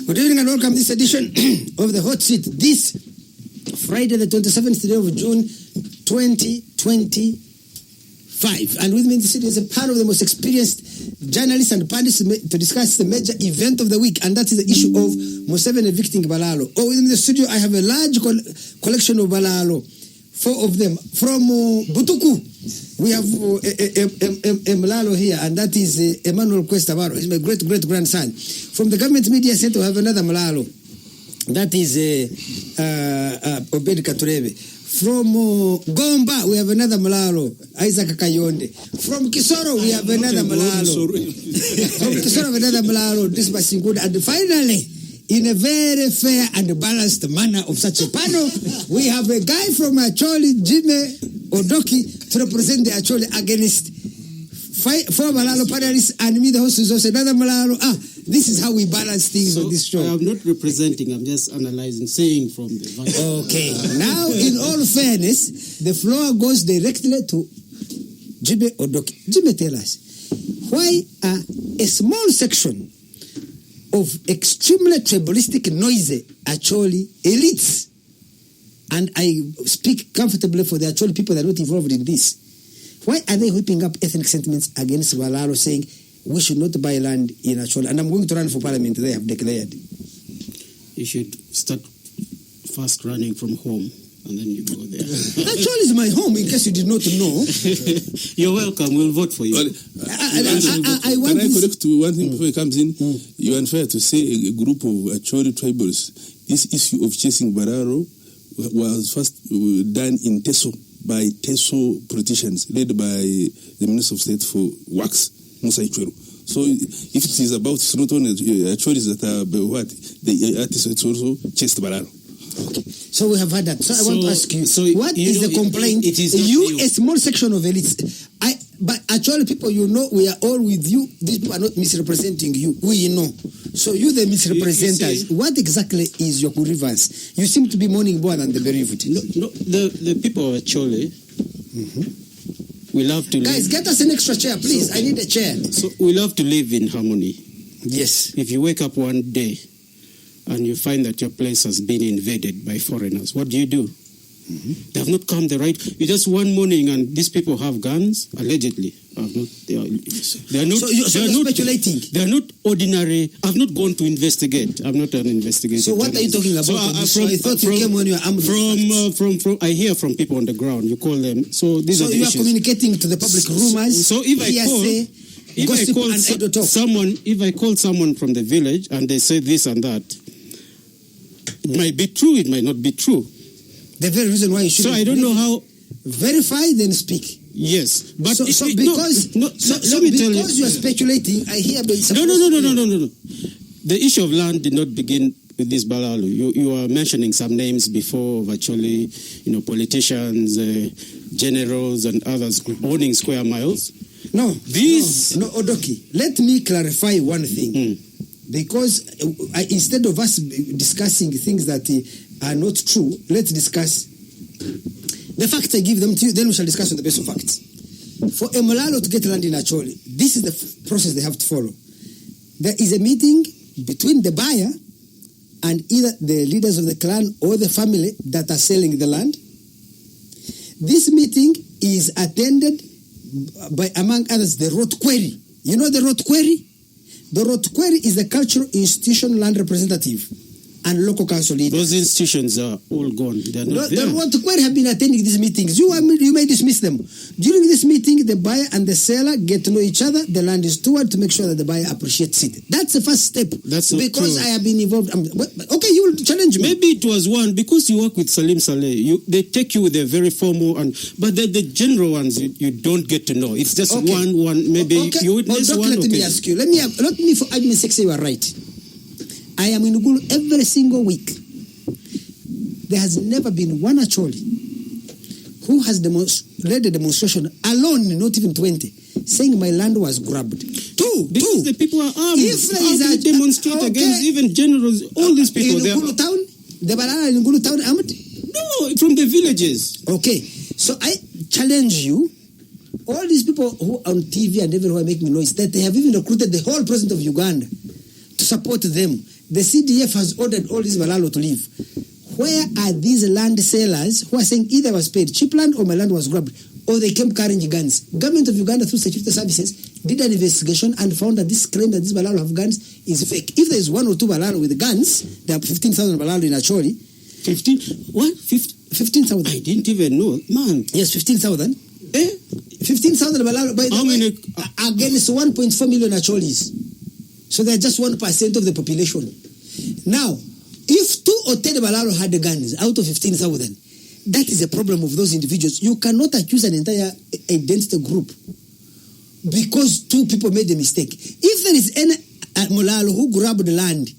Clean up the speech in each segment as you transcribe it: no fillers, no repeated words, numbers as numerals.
Good evening and welcome to this edition of the Hot Seat. This Friday, the 27th day of June, 2025. And with me in the city is a panel of the most experienced journalists and panelists to discuss the major event of the week, and that is the issue of Museveni evicting Balaalo. Oh, in the studio, I have a large collection of Balaalo, 4 of them. From Butuku, we have a Malalo here, and that is Emmanuel Questabaro. He's my great-great-grandson. From the government media center, we have another Malalo. That is Obed Katurebe. From Gomba, we have another Malalo, Isaac Kayonde. From Kisoro, we have another Malalo. From Kisoro, we have another Malalo, this Basinguda. And finally, in a very fair and balanced manner of such a panel, we have a guy from Acholi, Jimmy Odoki, to represent the Acholi against 4 Malalo panelists, and me, the host, is also another Malalo. This is how we balance things on this show. I'm not representing, I'm just analyzing, saying from the... Okay. Now, in all fairness, the floor goes directly to Jimmy Odoki. Jimmy, tell us, why a small section of extremely tribalistic, noisy Acholi elites, and I speak comfortably for the Acholi people that are not involved in this, why are they whipping up ethnic sentiments against Balaalo, saying we should not buy land in Acholi? And I'm going to run for parliament, they have declared. You should start first running from home, and then you go there. Acholi is my home, in case you did not know. You're welcome, we'll vote for you. Can I correct to one thing before it comes in? You are unfair to say a group of Acholi tribals. This issue of chasing Balaalo was first done in Teso by Teso politicians led by the Minister of State for Works, Musa Ichweru. So if it is about, it's not only Acholis that are the artists, it's also chased Balaalo. Okay. So we have had that. So I want to ask you, what is the complaint? It is you, a small section of elites. But actually, people, you know, we are all with you. These people are not misrepresenting you. We know. So you, the misrepresenters, what exactly is your grievance? You seem to be mourning more than the bereaved. No, the people of Acholi, we love to live. Guys, get us an extra chair, please. I need a chair. So we love to live in harmony. Yes. If you wake up one day and you find that your place has been invaded by foreigners, what do? They have not come the right. You just one morning and these people have guns, allegedly. They are not. So you're speculating. They are not ordinary. I've not gone to investigate. I'm not an investigator. So what are you talking about? So I thought you came when you were armed. From I hear from people on the ground. You call them. So these are the issues. So you are communicating to the public rumors. So if I call someone from the village and they say this and that, it might be true. It might not be true. The very reason why you should. So I don't know how. Verify, then speak. Yes, but because you are speculating, I hear. No. The issue of land did not begin with this Balaalo. You are mentioning some names before of actually, politicians, generals, and others owning square miles. No, Odoki. Let me clarify one thing, because instead of us discussing things that are not true, let's discuss the facts. I give them to you, then we shall discuss on the basis of facts. For a Malalo to get land in Acholi, this is the process they have to follow. There is a meeting between the buyer and either the leaders of the clan or the family that are selling the land. This meeting is attended by, among others, the Road Query. You know the Road Query? The Road Query is the cultural institution land representative and local council leaders. Those institutions are all gone. They are not there. The Road Query have been attending these meetings. You may dismiss them. During this meeting, the buyer and the seller get to know each other. The land is steward to make sure that the buyer appreciates it. That's the first step. That's not because true. I have been involved. Okay, you will challenge me. Maybe it was one because you work with Salim Saleh. They take you with a very formal but the general ones you don't get to know. It's just one. Maybe you witness one. Let me ask you. Let me for argument's sake say you are right. I am in Ugulu every single week. There has never been one Acholi who has led a demonstration alone, not even 20, saying my land was grabbed. Because the people are armed. If there is a demonstrate against even generals, all these people in Ugulu town, the Balaalo in Ugulu town armed? No, from the villages. Okay, so I challenge you. All these people who are on TV and everywhere making noise, that they have even recruited the whole president of Uganda to support them. The CDF has ordered all these Balaalo to leave. Where are these land sellers who are saying either was paid cheap land or my land was grabbed, or they came carrying guns? Government of Uganda through security services did an investigation and found that this claim that these Balaalo have guns is fake. If there is one or two Balaalo with guns, there are 15,000 Balaalo in Acholi. 15? What? 15,000. I didn't even know. Man. Yes, 15,000. 15,000 Balaalo by the way, against 1.4 million Acholis. So they're just 1% of the population. Now, if 2 or 10 Balaalo had the guns out of 15,000, that is a problem of those individuals. You cannot accuse an entire identity group because 2 people made a mistake. If there is any Balaalo who grabbed the land,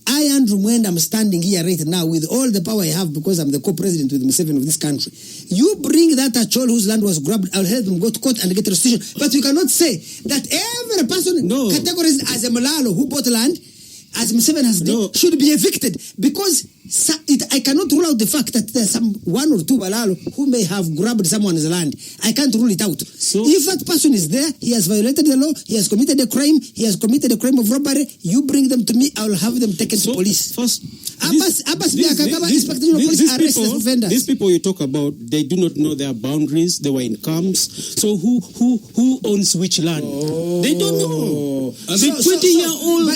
I, Andrew Mwenda, I'm standing here right now with all the power I have because I'm the co-president with Museveni of this country. You bring that Achol whose land was grabbed, I'll help them go to court and get restitution. But you cannot say that every person categorized as a Balaalo who bought land, as Museveni has done, should be evicted because I cannot rule out the fact that there's some 1 or 2 Balaalo who may have grabbed someone's land. I can't rule it out. So, if that person is there, he has violated the law, he has committed a crime, he has committed a crime of robbery, you bring them to me, I will have them taken to police. First, these people you talk about, they do not know their boundaries, they were in camps. So who owns which land? They don't know. The 20-year-old.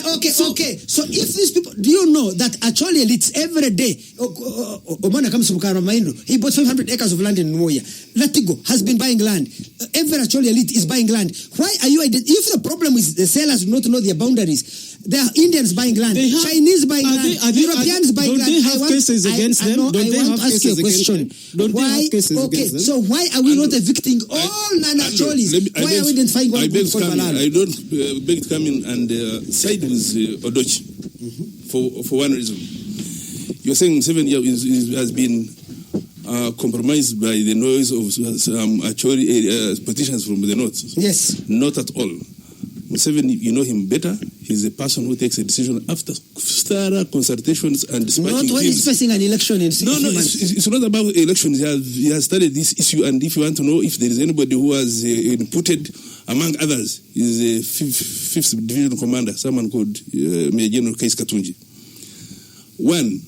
Okay. So if these people, do you know that actually elites every day, Omana comes from Karamaino, he bought 500 acres of land in Nwoya. Latigo has been buying land. Every actually elite is buying land. Why are you, if the problem is the sellers do not know their boundaries, there are Indians buying land, Chinese buying land, Europeans buying land. Don't they have cases against them? Don't they have cases against them? So why are we not evicting all non-Acholis? Why are we identifying one group for Balaalo? I don't beg to come in and side with Odochi for one reason. You're saying 7 years has been compromised by the noise of Acholi petitions from the north. Yes. Not at all. Museveni, you know him better. He's a person who takes a decision after thorough consultations and dispatching. Not when he's facing an election in 6 months. It's not about elections. He has studied this issue, and if you want to know if there is anybody who has inputted, among others, is a 5th Division Commander, someone called Major General Keith Katunji. One.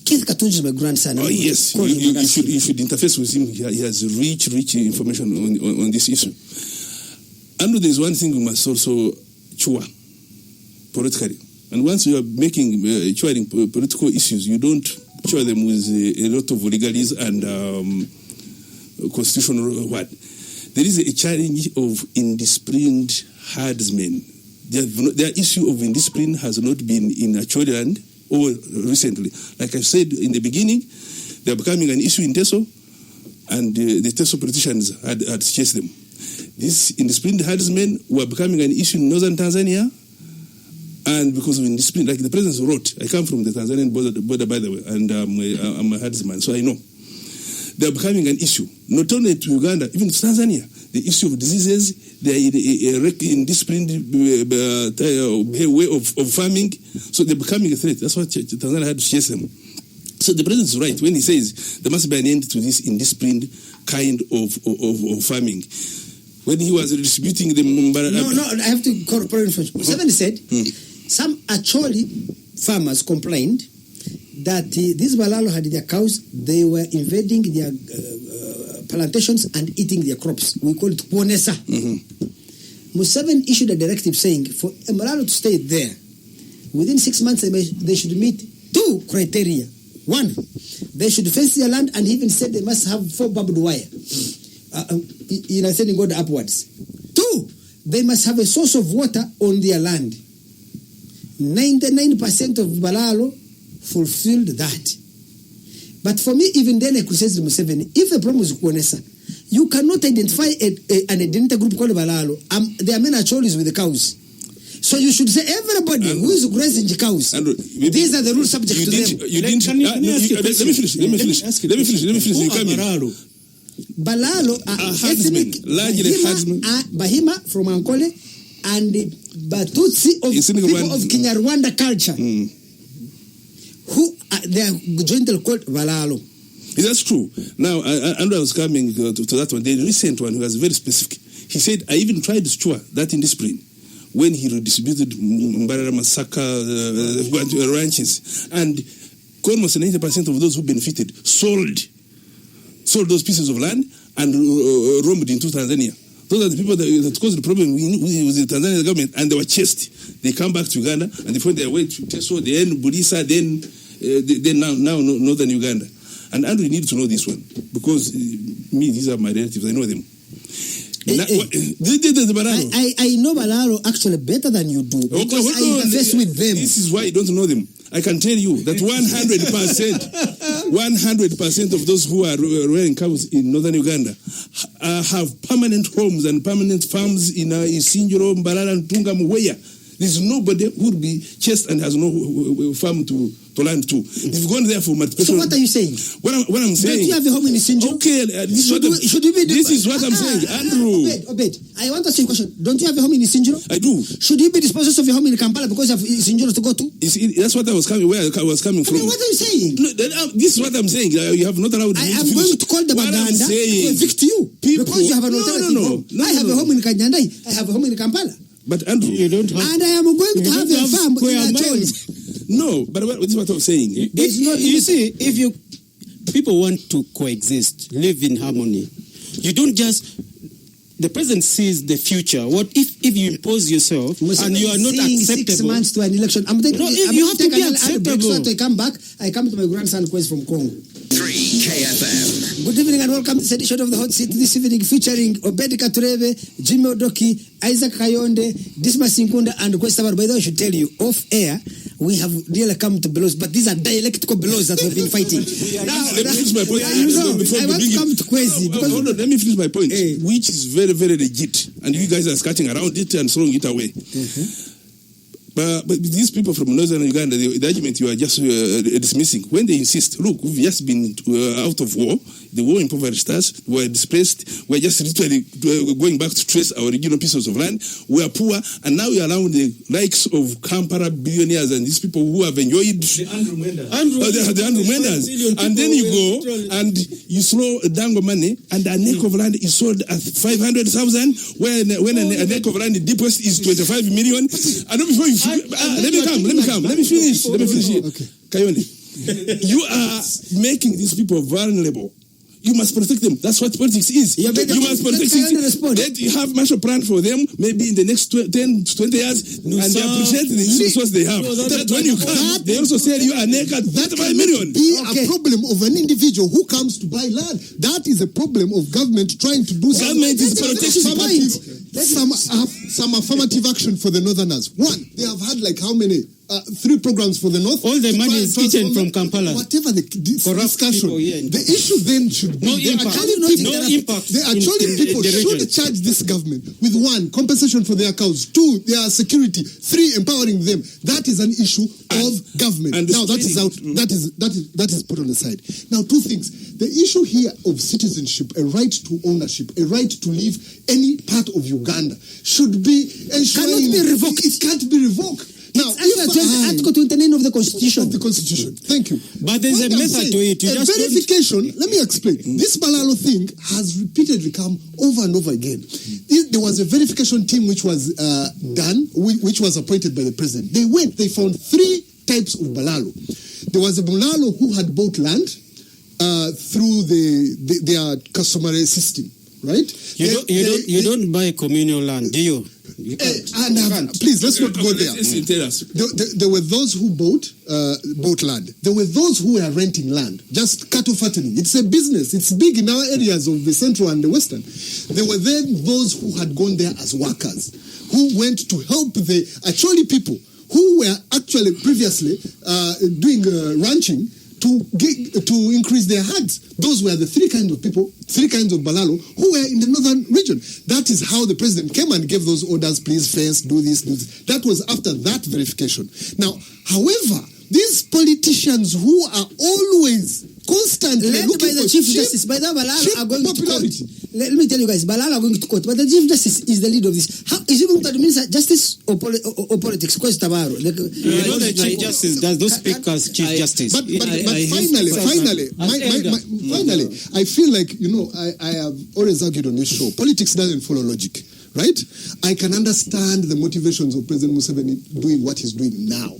Keith Katunji is my grandson. Oh yes, you should interface with him. He has rich information on this issue. And there's one thing we must also chew politically. And once you are making chewing political issues, you don't chew them with a lot of legalese and constitutional what. There is a challenge of indisciplined herdsmen. Their issue of indiscipline has not been in Acholi land or recently. Like I said in the beginning, they are becoming an issue in Teso, and the Teso politicians had chased them. These indisciplined herdsmen were becoming an issue in northern Tanzania, and because of indiscipline, like the president wrote, I come from the Tanzanian border by the way, and I'm a herdsman, so I know. They are becoming an issue, not only to Uganda, even to Tanzania. The issue of diseases, they are in a indisciplined way of farming, so they're becoming a threat. That's why Tanzania had to chase them. So the president is right when he says there must be an end to this indisciplined kind of farming. When he was redistributing the No, I have to corroborate information. Museveni said some Acholi farmers complained that these Balaalo had their cows, they were invading their plantations and eating their crops. We call it Kuonesa. Museveni issued a directive saying for a Balaalo to stay there, within 6 months they should meet 2 criteria. 1, they should fence their land, and he even said they must have 4 barbed wire. Sending God upwards. 2, they must have a source of water on their land. 99% of Balaalo fulfilled that. But for me, even then, I could say to Museveni, if the problem is Kuonesa, you cannot identify an identity group called Balaalo. There are many Acholis with the cows. So you should say everybody who is grazing the cows. These are the rules subject to them. Let me finish. You come in. Balaalo are ethnic, Bahima from Ankole and Batutsi of people of Kinyarwanda culture, who they are jointly called Balaalo. That's true. Now, Andrew was coming to that one. The recent one was very specific. He said, I even tried to secure that indiscipline when he redistributed Mbarara Masaka ranches, and almost 90% of those who benefited sold those pieces of land and roamed into Tanzania. Those are the people that caused the problem with the Tanzanian government, and they were chased. They come back to Uganda and they find their way to Teso, then Bulisa, then now northern Uganda. And Andrew, you need to know this one, because these are my relatives, I know them. I know Balaalo actually better than you do, because I interface with them. This is why you don't know them. I can tell you that 100% of those who are rearing cows in northern Uganda have permanent homes and permanent farms in Isinjiro, Mbarara, and Tunga, Mweya. There's nobody who would be chased and has no farm to land to. They've gone there for multiplication. So what are you saying? What I'm saying. Don't you have a home in Isinjiro? Okay, this is what I'm saying. Andrew. Obed, I want to ask you a question. Don't you have a home in Isinjiro? I do. Should you be dispossessed of your home in Kampala because you have Isinjiro to go to? That's what I was coming. Where I was coming from. What are you saying? No, this is what I'm saying. You have not allowed. I am going to call the Baganda to evict you because you have an alternative home. I have a home in Kanyandai. I have a home in Kampala. But Andrew, you don't have, and I am going to have a farm in Acholi. No, but this is what I'm saying. You see, if people want to coexist, live in harmony, you don't just. The president sees the future. What if you impose yourself and you are not acceptable? 6 months to an election. You have to be acceptable. So I come back. I come to my grandson Quest from Congo. 3KFM. Good evening and welcome to this edition of the Hot Seat this evening, featuring Obed Katurebe, Jimmy Odoki, Isaac Kayonde, Dismas Sinkunda, and Quest Tabar. By the way, I should tell you, off air, we have really come to blows, but these are dialectical blows that we've been fighting. Let me finish my point. I want to come to Kwesi. Hold on, let me finish my point, which is very, very legit, and you guys are skirting around it and throwing it away. But these people from northern Uganda, the argument you are just dismissing, when they insist, look, we've just been out of war, the war impoverished us, we were displaced, we're just literally going back to trace our original pieces of land, we are poor, and now we are around the likes of Kampala billionaires and these people who have enjoyed the Andrew Mendas. And then you go and you throw Dango money, and a neck of land is sold at 500,000, when a neck of land deepest is 25 million. And before you let me finish here. Okay. Kayonde, you are making these people vulnerable. You must protect them. That's what politics is. You must protect them. Let you have Marshall Plan for them, maybe in the next 10 to 20 years, and they appreciate the resources they have. That when you come, they also say you are naked. That's 5 million. Be a problem of an individual who comes to buy land. That is a problem of government trying to do government is protecting some affirmative action for the Northerners. One, they have had like how many? 3 programs for the North. All the money is eaten from Kampala. Whatever the discussion, the issue then should be no impact. The actually people should charge this government with 1, compensation for their cows, 2, their security, 3, empowering them. That is an issue of government. Now that is out. That is put on the side. Now 2 things. The issue here of citizenship, a right to ownership, a right to live any part of Uganda should be enshrined. Cannot be revoked. It can't be revoked. Now, Article 29 of the Constitution. Thank you. But there's a method to it. Verification, let me explain. This Balaalo thing has repeatedly come over and over again. There was a verification team which was done, which was appointed by the president. They found 3 types of Balaalo. There was a Balaalo who had bought land through their customary system, right? You don't buy communal land, do you? Please, let's not go there. There were those who bought land. There were those who were renting land, just cattle fattening. It's a business. It's big in our areas of the central and the western. There were then those who had gone there as workers, who went to help the Acholi people who were actually previously doing ranching to increase their herds. Those were the 3 kinds of people, 3 kinds of Balaalo who were in the northern region. That is how the president came and gave those orders, please fence, do this, do this. That was after that verification. Now, however, these politicians who are always constantly led by the Chief Justice, by the Balaalo are going to court. Let me tell you guys, Balaalo are going to court, but the Chief Justice is the lead of this. How is he going to administer justice or politics? Because Tabaro, the Chief Justice does those speak as Chief Justice. But finally, I feel like I have always argued on this show. Politics doesn't follow logic. right? I can understand the motivations of President Museveni doing what he's doing now.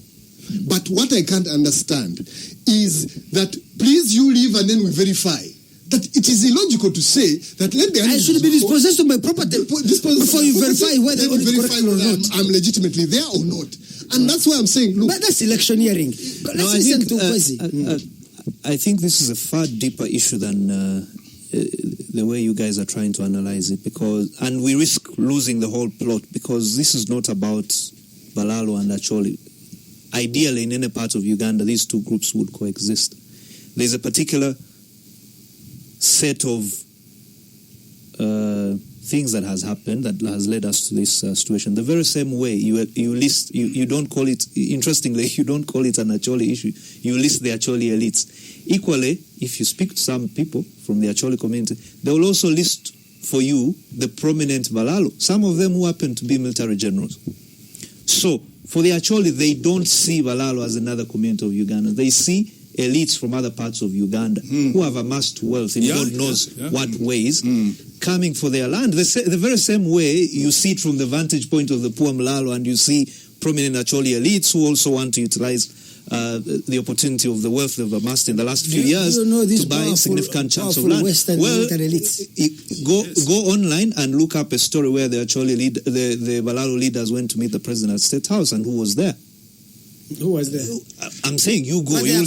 But what I can't understand is that please you leave and then we verify. That it is illogical to say that let the I should be dispossessed of my property before you verify whether I'm legitimately there or not. And that's why I'm saying, look. But that's electioneering. I think this is a far deeper issue than the way you guys are trying to analyze it, and we risk losing the whole plot, because this is not about Balaalo and Acholi. Ideally, in any part of Uganda, these two groups would coexist. There's a particular set of things that has happened that has led us to this situation. The very same way you don't call it, interestingly, you don't call it an Acholi issue. You list the Acholi elites. Equally, if you speak to some people from the Acholi community, they will also list for you the prominent Balaalo, some of them who happen to be military generals. So, for the Acholi, they don't see Balaalo as another community of Uganda. They see elites from other parts of Uganda who have amassed wealth in God knows what ways, coming for their land. The very same way you see it from the vantage point of the poor Malalo, and you see prominent Acholi elites who also want to utilize the opportunity of the wealth they've amassed in the last few years to buy significant chunks of land. Go online and look up a story where the Acholi the Balaalo leaders went to meet the president at State House, and who was there? Who was there? I'm saying you go. There are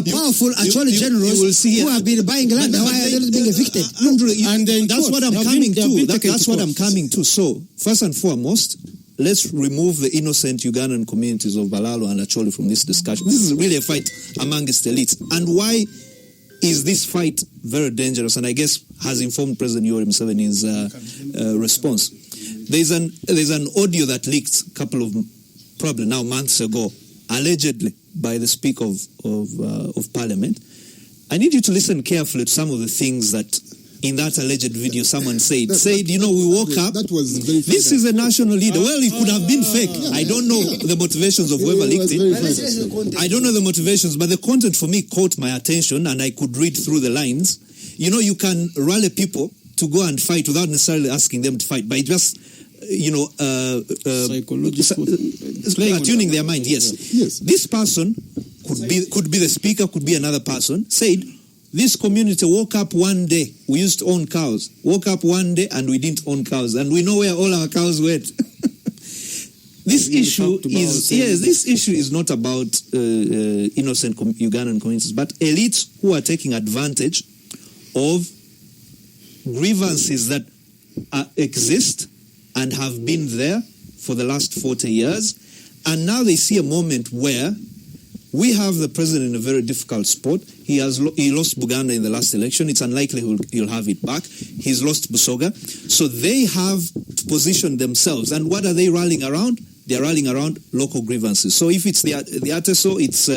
powerful Acholi generals who have been buying land. Why are they being evicted? And that's what I'm coming to. That's what I'm coming to. So, first and foremost, let's remove the innocent Ugandan communities of Balaalo and Acholi from this discussion. This is really a fight amongst elites. And why is this fight very dangerous? And I guess has informed President Yoweri Museveni's response. There's an audio that leaked a couple of probably now months ago, allegedly by the Speaker of Parliament. I need you to listen carefully to some of the things that in that alleged video someone said, you know, we woke up, that was very this is a national leader. Well, it could have been fake. I don't know the motivations of whoever leaked it. I don't know the motivations, but the content for me caught my attention, and I could read through the lines. You know, you can rally people to go and fight without necessarily asking them to fight, by just tuning their mind. Yes. This person could be the speaker, could be another person, said, this community woke up one day, we used to own cows, woke up one day and we didn't own cows, and we know where all our cows went. This issue is not about innocent Ugandan communities, but elites who are taking advantage of grievances that exist and have been there for the last 40 years. And now they see a moment where we have the president in a very difficult spot. He lost Buganda in the last election. It's unlikely he'll have it back. He's lost Busoga. So they have to position themselves. And what are they rallying around? They're rallying around local grievances. So if it's the ATESO, it's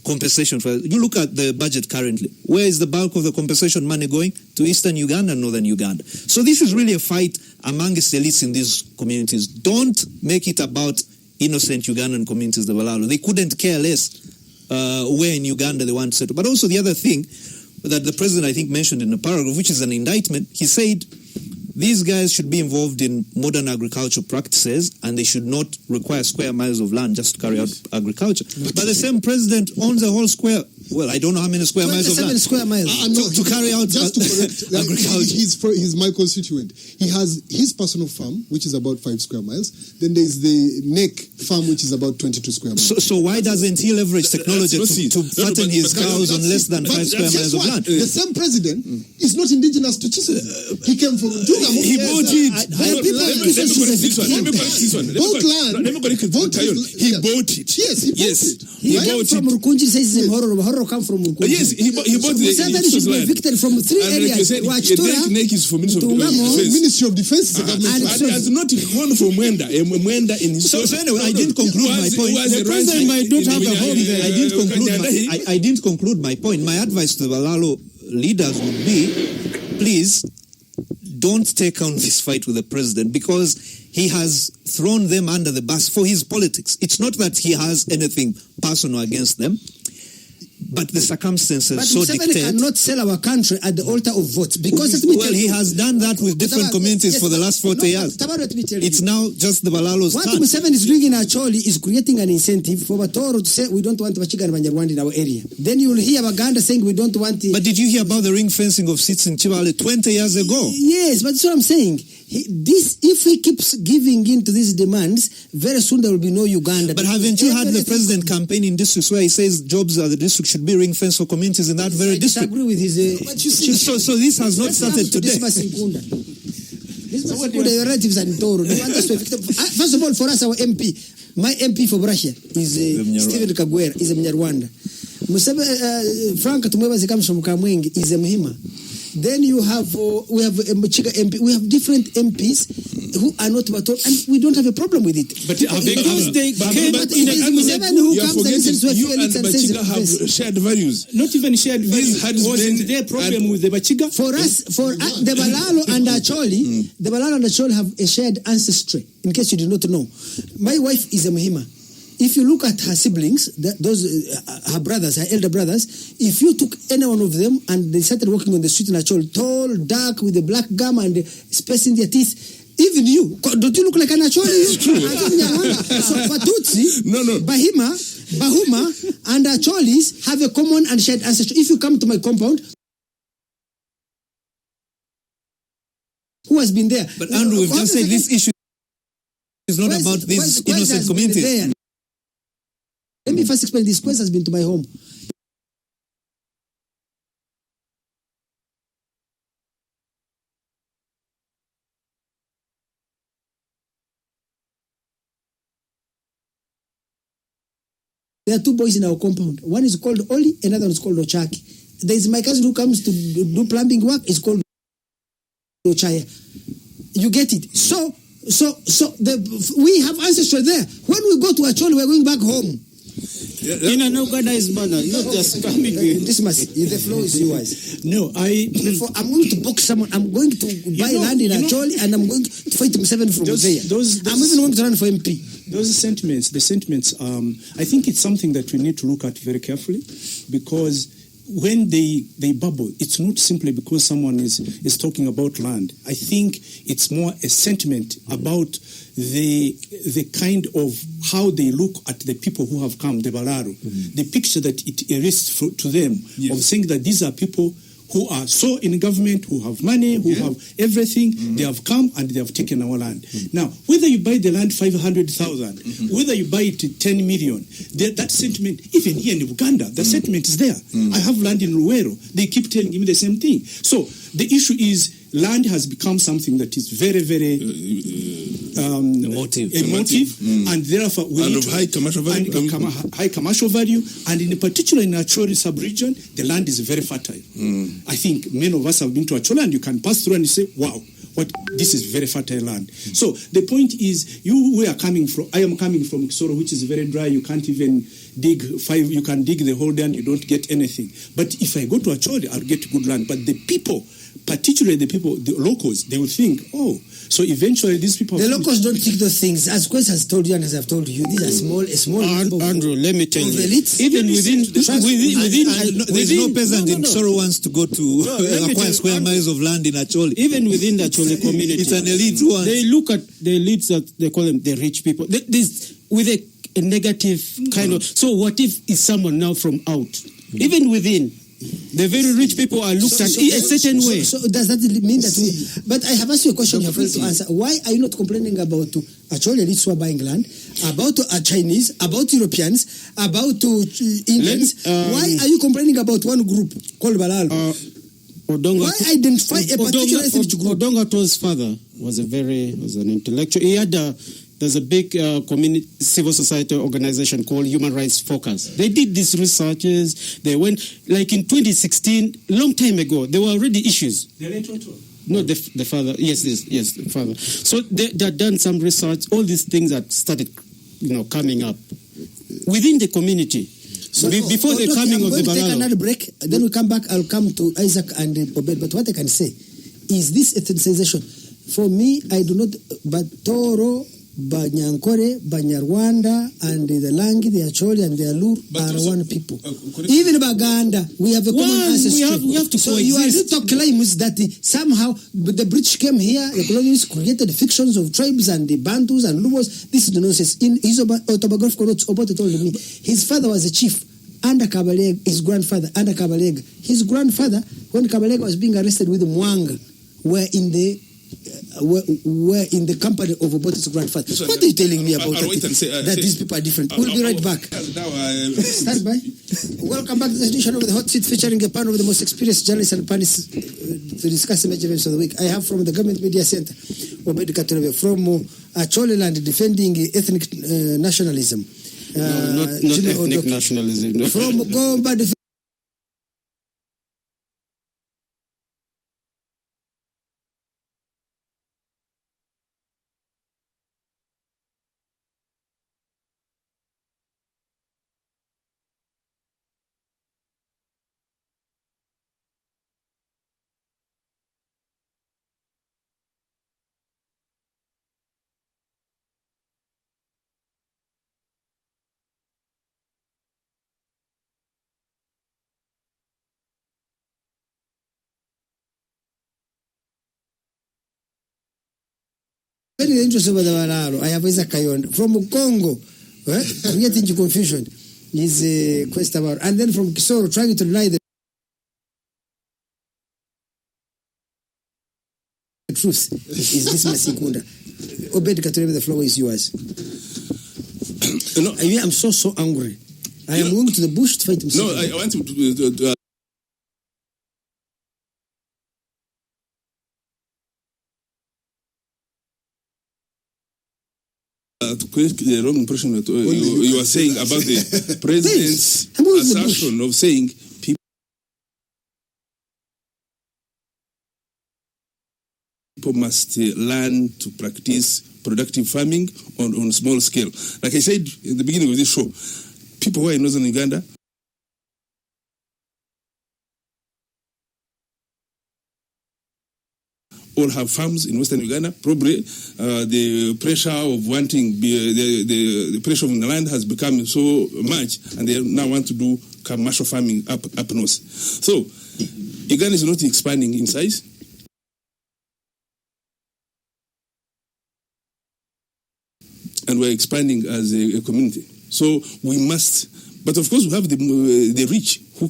compensation for... You look at the budget currently. Where is the bulk of the compensation money going? To eastern Uganda and northern Uganda. So this is really a fight amongst elites in these communities. Don't make it about innocent Ugandan communities, the Balaalo. They couldn't care less where in Uganda they want to settle. But also the other thing that the president, I think, mentioned in the paragraph, which is an indictment, he said these guys should be involved in modern agricultural practices and they should not require square miles of land just to carry out agriculture. But the same president owns a whole square, well, I don't know how many square miles of land square miles. To carry out just to correct, agriculture. He's my constituent. He has his personal farm, which is about 5 square miles. Then there's the neck farm, which is about 22 square miles. So why doesn't he leverage technology to fatten his cows on less than 5 square miles of land? The same president is not indigenous to Chisholm. He came from he bought it. Let me correct it. He bought it. Yes, he bought it. From Rukunji says Horror come from Rukunji. Yes, he bought it. Museveni should be evicted from 3 areas. Ministry of Defense is a government. And has not gone from Mwenda in his... So anyway, I didn't conclude my point. The president might not have a home there. I didn't conclude my point. My advice to the Balaalo leaders would be, please, don't take on this fight with the president, because he has thrown them under the bus for his politics. It's not that he has anything personal against them, but the circumstances But so Museveni dictate. cannot sell our country at the altar of votes because let me Well, tell he you- has done that with different communities for the last 40 years. Let me tell It's you. now just the Balaalo's What turn. Museveni is doing in Acholi is creating an incentive for Batoro to say we don't want Wachiga and Banyarwanda in our area. Then you will hear Baganda saying we don't want. But did you hear about the ring fencing of seats in Chibale 20 years ago? Yes, but that's what I'm saying. If he keeps giving in to these demands, very soon there will be no Uganda. But haven't you had the president campaign in districts where he says jobs at the district should be ring fenced for communities in that very I district? disagree with his. But you see, so this has not started today. The relatives are in Toro. They want us to evict them. First of all, for us, our MP, my MP for Russia is Stephen Kagwera, is a Mnyarwanda. Frank Tumwebaze comes from Kamwenge, is a Mhima. Then you have we have a Machiga MP. We have different MPs who are not Bator, and we don't have a problem with it. But because they came in a who comes and listens to a few you and elites and says Bachiga have shared values. not even shared values. Wasn't there a problem with the Bachiga? For us, the Balaalo and Acholi, the Balaalo and Acholi have a shared ancestry. In case you did not know, my wife is a Mhima. If you look at her siblings, her brothers, her elder brothers, if you took any one of them and they started walking on the street in Acholi, tall, dark, with a black gum and space in their teeth, even you, don't you look like an Acholi? It's true. So Batutsi, Bahuma, and Acholis have a common and shared ancestry. If you come to my compound, who has been there? But Andrew, we've just said this issue is not about these innocent communities. Let me first explain this. Quest has been to my home. There are two boys in our compound. One is called Oli, another one is called Ochaki. There is my cousin who comes to do plumbing work. It's called Ochaya. You get it? So we have ancestry there. When we go to Acholi, we're going back home. In an organized manner, not just coming. The floor is yours. No, I'm going to box someone. I'm going to buy land in Acholi, and I'm going to fight Museveni from there. I'm even going to run for MP. Those sentiments, I think it's something that we need to look at very carefully, because when they bubble, it's not simply because someone is talking about land. I think it's more a sentiment about the kind of how they look at the people who have come, the Balaalo, the picture that it erects to them of saying that these are people who are so in government, who have money, who have everything. They have come and they have taken our land. Now, whether you buy the land 500,000, whether you buy it 10 million, that sentiment, even here in Uganda, the sentiment is there. I have land in Luwero. They keep telling me the same thing. So the issue is land has become something that is very, very emotive, and therefore we need of high commercial value. High commercial value, and in particular in Acholi sub-region, the land is very fertile. I think many of us have been to Acholi, and you can pass through and you say, wow, this is very fertile land. So the point is, I am coming from Kisoro, which is very dry. You can't even dig you can dig the whole day and you don't get anything. But if I go to Acholi, I'll get good land. But the people, particularly the locals, they will think, so eventually these people... The locals don't think those things. As Quest has told you and as I've told you, these are small Andrew, let me tell you. Elites. Even within no peasant in Kisoro wants to go to acquire square miles of land in Acholi. Even within the Acholi community, it's an elite one. They look at the elites that they call them the rich people. With a negative kind of. So what if is someone now from out? Even within, the very rich people are looked at a certain way. So does that mean that but I have asked you a question you have to answer. Why are you not complaining about Acholi elites who are buying land, about Chinese, about Europeans, about Indians? Why are you complaining about one group called Balaalo? Why identify a particular ethnic group? Odongato's father was an intellectual. He had there's a big community civil society organization called Human Rights Focus. They did these researches. They went, like in 2016, long time ago, there were already issues. The late No, the father. Yes, the father. So they had done some research. All these things that started, coming up within the community. So before the coming of the Balaalo. Take another break. Then we come back. I'll come to Isaac and Obed. But what I can say is this ethnicization. For me, I do not. But Toro Banyankore, Banyarwanda, and the Langi, the Acholi, and the Alur are also, one people. Even Baganda, we have a common ancestry. We have to so you are little claims that somehow the British came here, the colonialists created fictions of tribes and the Bantus and Lumos. This is the nonsense. In his autobiographical notes, Obote told me his father was a chief under Kabalega, his grandfather under Kabalega. His grandfather, when Kabalega was being arrested with Mwanga, were in the company of Obote's grandfather. What are you telling me about that these people are different? We'll be right back. Stand by. Welcome back to this edition of the Hot Seat, featuring a panel of the most experienced journalists and panelists to discuss the major events of the week. I have from the Government Media Center, Obed Katurebe, from Choleland, defending ethnic nationalism. Not ethnic nationalism. No. From Gomba, very interesting about the Balaalo. I have Isaac Kayon from Congo. I'm getting into confusion. Is a question about, and then from Kisoro trying to deny the truth. Is this Masikunda? Obed Katurebe, the floor is yours. No, I'm so angry. I am going to the bush to fight him. No, I want to create the wrong impression that you are saying about the president's assertion of saying people must learn to practice productive farming on small scale. Like I said in the beginning of this show, people who are in northern Uganda all have farms in western Uganda. Probably the pressure of wanting the pressure on the land has become so much, and they now want to do commercial farming up north. So Uganda is not expanding in size. And we're expanding as a community. So we must, but of course we have the rich who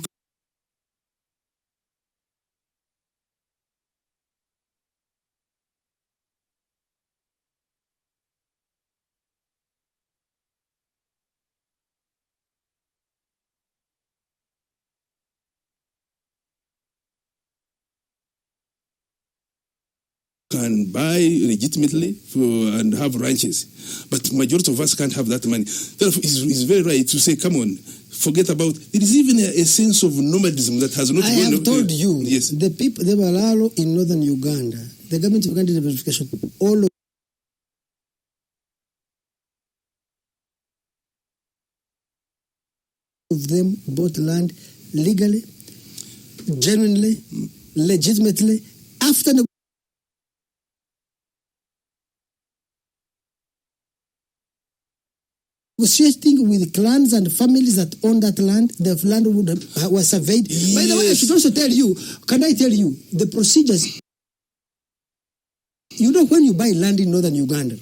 can buy legitimately and have ranches, but majority of us can't have that money. Therefore, it's very right to say, come on, forget about. There is even a sense of nomadism that has not. I have told you, yes, the people, the Balaalo in northern Uganda, the government of Uganda diversification, all of them bought land legally, genuinely, legitimately after negotiating with clans and families that own that land. The land was surveyed. Yes. By the way, I should also tell you, can I tell you, the procedures, you know, when you buy land in northern Uganda,